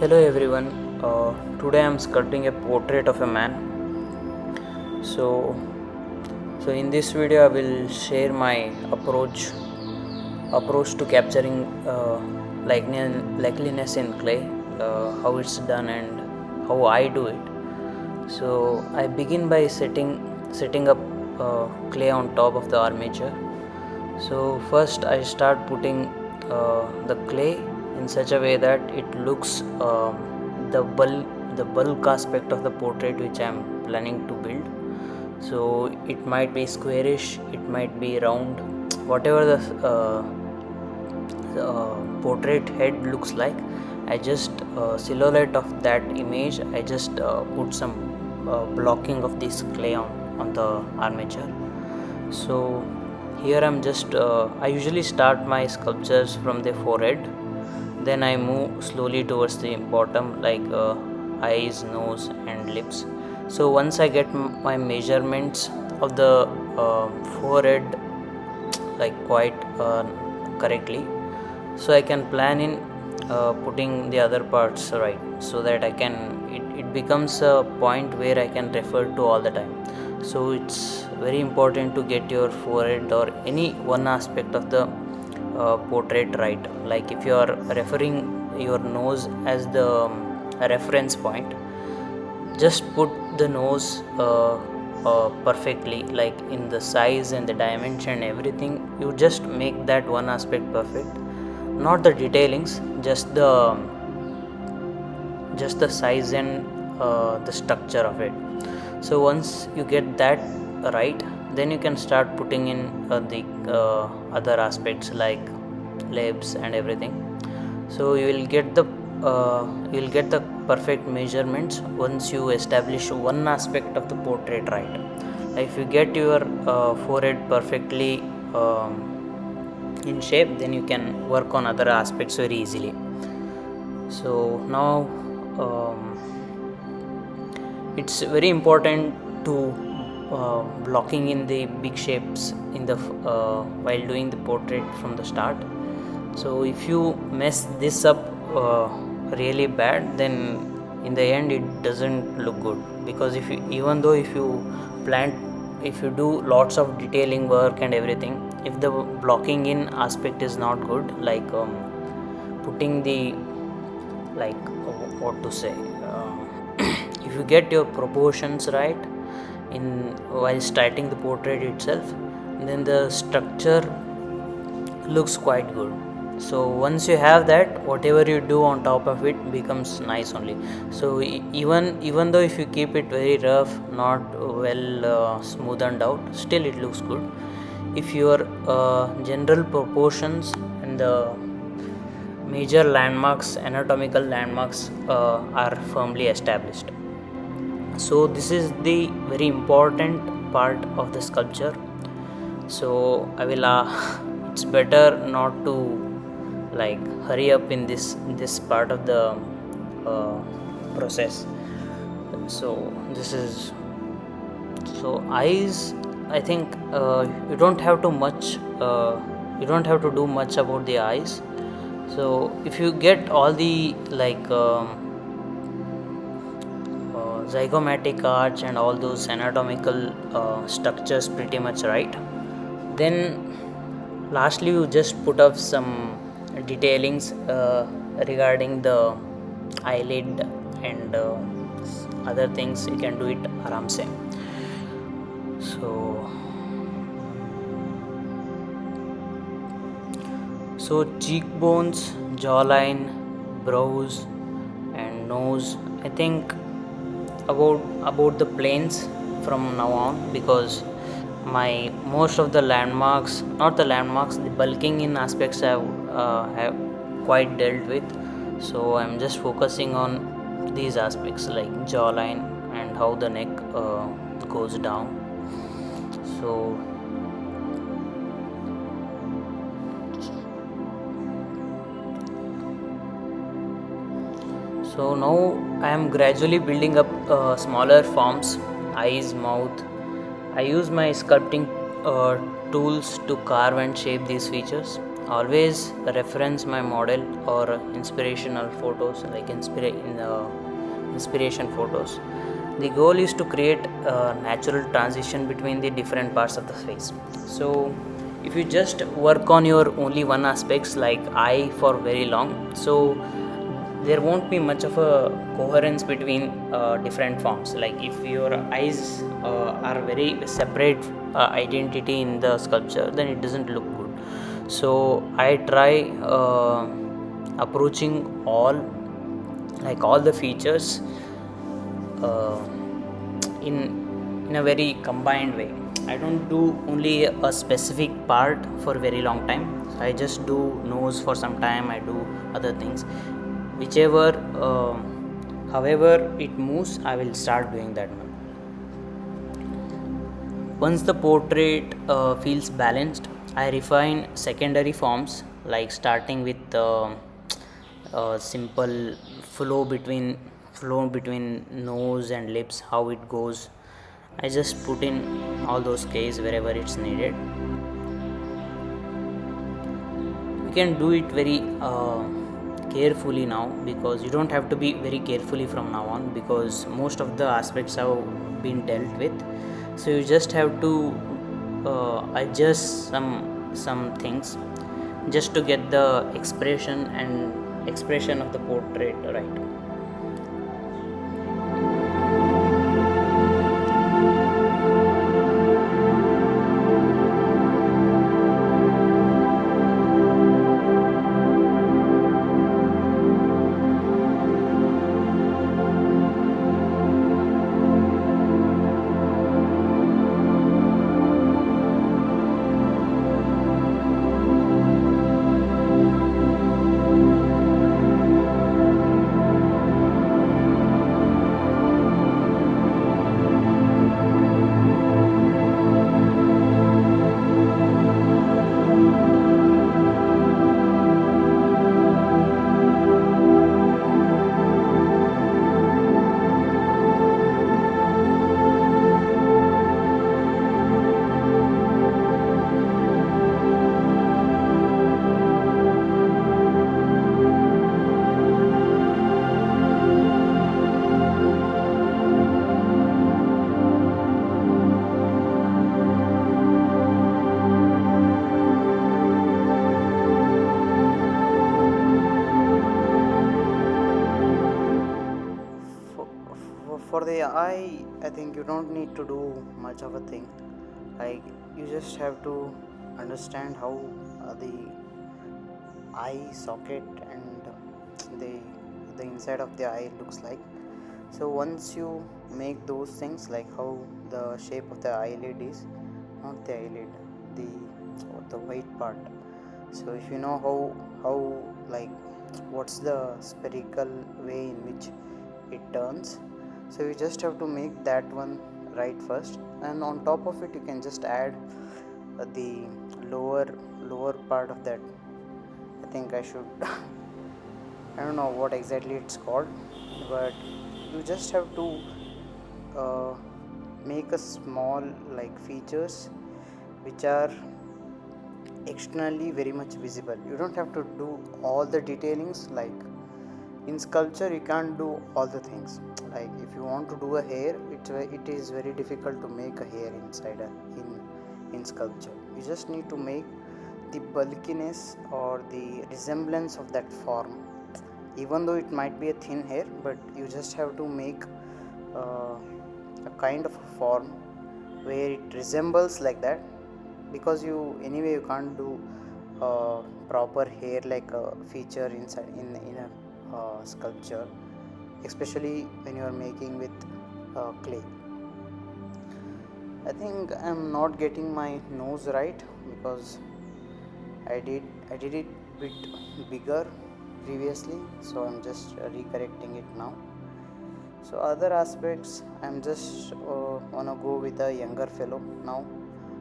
Hello everyone. Today I'm sculpting a portrait of a man. So, so in this video I will share my approach to capturing likeliness in clay, how it's done and how I do it. So I begin by setting up clay on top of the armature. So first I start putting the clay in such a way that it looks the bulk aspect of the portrait which I am planning to build. So it might be squarish, it might be round, whatever the portrait head looks like. I just silhouette of that image. I just put some blocking of this clay on the armature. So here I'm just I usually start my sculptures from the forehead, then I move slowly towards the bottom, like eyes, nose and lips. So once I get my measurements of the forehead like quite correctly, so I can plan in putting the other parts right, so that it becomes a point where I can refer to all the time. So it's very important to get your forehead or any one aspect of the portrait right. Like if you are referring your nose as the reference point, just put the nose perfectly, like in the size and the dimension, everything. You just make that one aspect perfect, not the detailings, just the size and the structure of it. So once you get that right, then you can start putting in the other aspects like lips and everything. So you will get the perfect measurements once you establish one aspect of the portrait right. Like if you get your forehead perfectly in shape, then you can work on other aspects very easily. So now it's very important to blocking in the big shapes in the while doing the portrait from the start. So if you mess this up really bad, then in the end it doesn't look good. Because even though if you do lots of detailing work and everything, if the blocking in aspect is not good, like putting the like what to say if you get your proportions right in while starting the portrait itself, then the structure looks quite good. So once you have that, whatever you do on top of it becomes nice only. So even though if you keep it very rough, not well smoothened out, still it looks good if your general proportions and the major landmarks, anatomical landmarks are firmly established. So this is the very important part of the sculpture. So I will it's better not to like hurry up in this part of the uh, process. So this is so eyes, I think you don't have to do much about the eyes. So if you get all the like zygomatic arch and all those anatomical structures pretty much right, then lastly you just put up some detailings regarding the eyelid and other things. You can do it aram se. So cheekbones, jawline, brows and nose, I think about the planes from now on, because my most of the landmarks, not the landmarks, the bulking in aspects have quite dealt with. So I'm just focusing on these aspects like jawline and how the neck goes down. So now I am gradually building up smaller forms, eyes, mouth. I use my sculpting tools to carve and shape these features. always reference my model or inspirational photos, like inspiration photos. The goal is to create a natural transition between the different parts of the face. So if you just work on your only one aspects like eye for very long, so there won't be much of a coherence between different forms. Like if your eyes are very separate identity in the sculpture, then it doesn't look good. So I try approaching all the features uh, in in a very combined way. I don't do only a specific part for a very long time. I just do nose for some time, I do other things, whichever however it moves, I will start doing that one. Once the portrait feels balanced, I refine secondary forms, like starting with simple flow between nose and lips, how it goes. I just put in all those K's wherever it's needed. You can do it very carefully now, because you don't have to be very carefully from now on, because most of the aspects have been dealt with. So you just have to adjust some things just to get the expression of the portrait right. For the eye, I think you don't need to do much of a thing. Like, you just have to understand how the eye socket and the inside of the eye looks like. So once you make those things, like how the shape of the eyelid is, not the eyelid, the white part. So if you know how like what's the spherical way in which it turns, so you just have to make that one right first, and on top of it you can just add the lower part of that. I think I should I don't know what exactly it's called, but you just have to uh, make a small like features which are externally very much visible. You don't have to do all the detailings. Like in sculpture you can't do all the things. Like if you want to do a hair, it is very difficult to make a hair inside in sculpture. You just need to make the bulkiness or the resemblance of that form, even though it might be a thin hair, but you just have to make a kind of a form where it resembles like that, because you can't do proper hair like a feature inside in a sculpture, especially when you are making with clay. I think I'm not getting my nose right, because I did it bit bigger previously, so I'm just recorrecting it now. So other aspects, I'm just wanna go with a younger fellow now.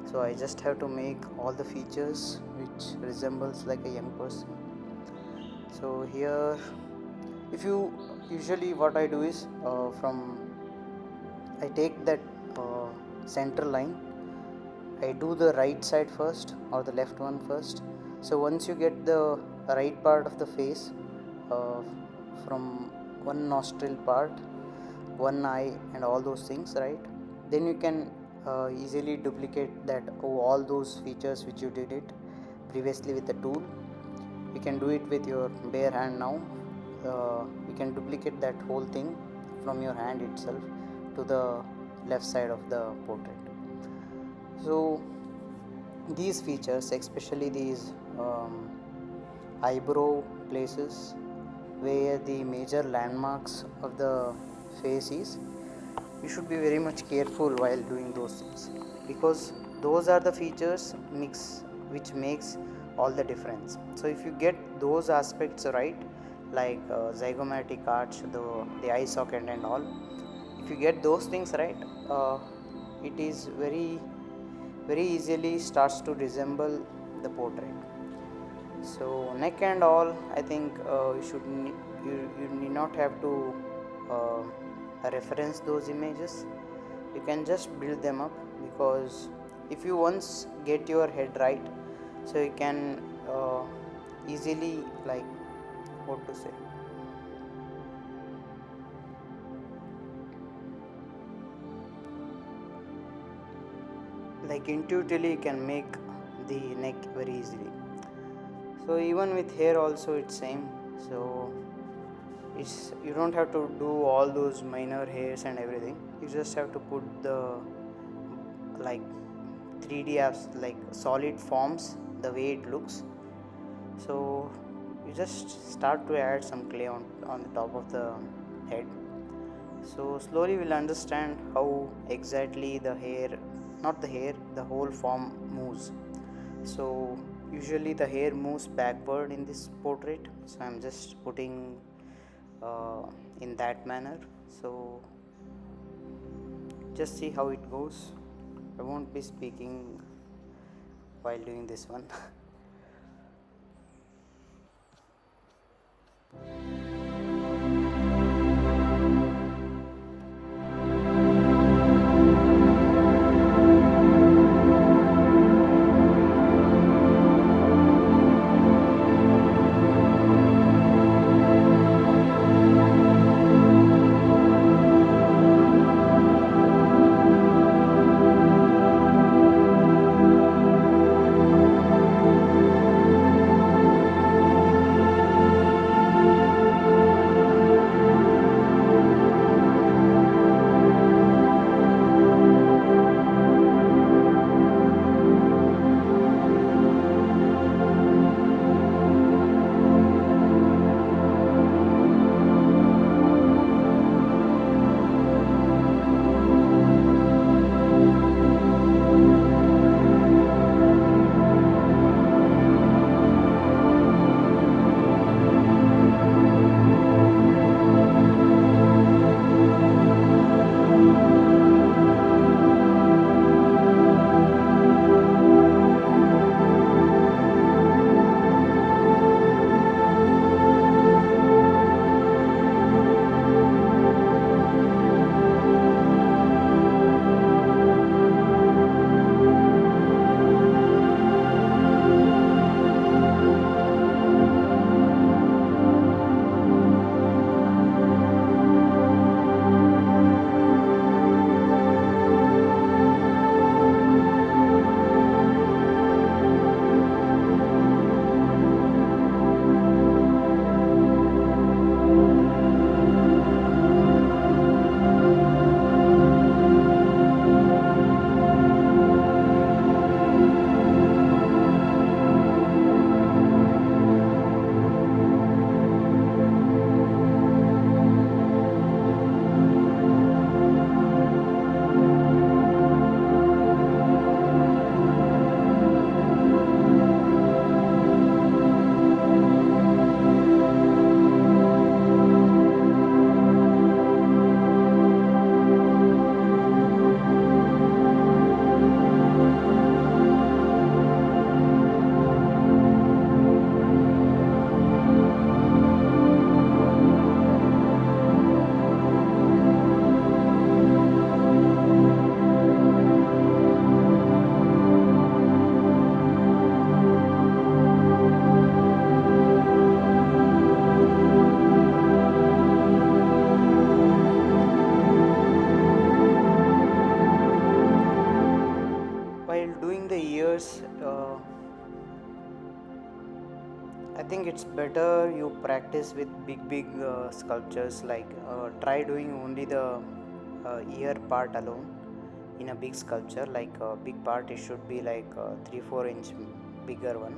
So I just have to make all the features which resembles like a young person. So here, if you usually what I do is I take that center line, I do the right side first or the left one first, So once you get the right part of the face, uh, from one nostril part, one eye, and all those things, right, then you can easily duplicate that, all those features which you did it previously with the tool. You can do it with your bare hand now. You can duplicate that whole thing from your hand itself to the left side of the portrait. So these features, especially these eyebrow places where the major landmarks of the face is, you should be very much careful while doing those things, because those are the features which makes all the difference. So if you get those aspects right, like zygomatic arch, the eye socket and all, if you get those things right, it is very easily starts to resemble the portrait. So neck and all, I think you need not have to reference those images. You can just build them up, because if you once get your head right, so you can easily, like, what to say, like intuitively you can make the neck very easily. So even with hair also it's same. So you don't have to do all those minor hairs and everything. You just have to put the, like, 3D apps, like solid forms, the way it looks. So you just start to add some clay on the top of the head. So slowly we'll understand how exactly the whole form moves. So usually the hair moves backward in this portrait, so I'm just putting in that manner. So just see how it goes. I won't be speaking while doing this one. I think it's better you practice with big sculptures, like try doing only the ear part alone in a big sculpture. Like a big part, it should be like 3-4 inch bigger one.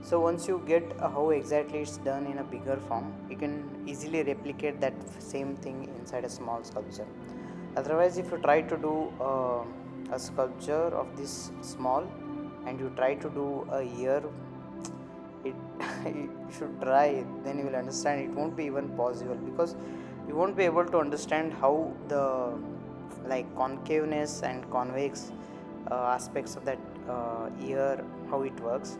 So once you get how exactly it's done in a bigger form, you can easily replicate that same thing inside a small sculpture. Otherwise, if you try to do a sculpture of this small and you try to do a ear, it you should try it, then you will understand it won't be even possible, because you won't be able to understand how the like concaveness and convex aspects of that ear, how it works,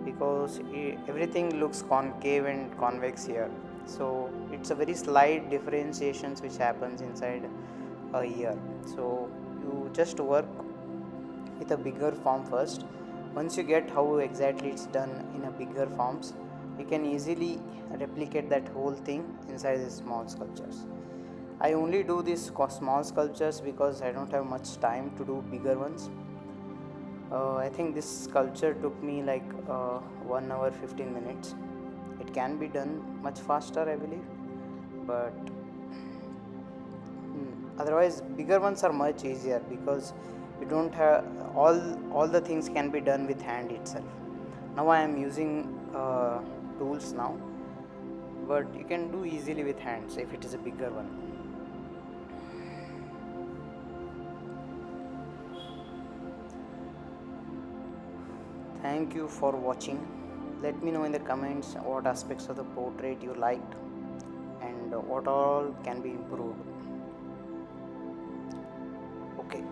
because everything looks concave and convex here. So it's a very slight differentiations which happens inside a ear. So you just work with a bigger form first. Once you get how exactly it's done in a bigger forms, you can easily replicate that whole thing inside the small sculptures. I only do these small sculptures because I don't have much time to do bigger ones. I think this sculpture took me like 1 hour 15 minutes. It can be done much faster, I believe, but otherwise bigger ones are much easier, because you don't have all the things can be done with hand itself. Now I am using tools now, but you can do easily with hands if it is a bigger one. Thank you for watching. Let me know in the comments what aspects of the portrait you liked and what all can be improved. Okay.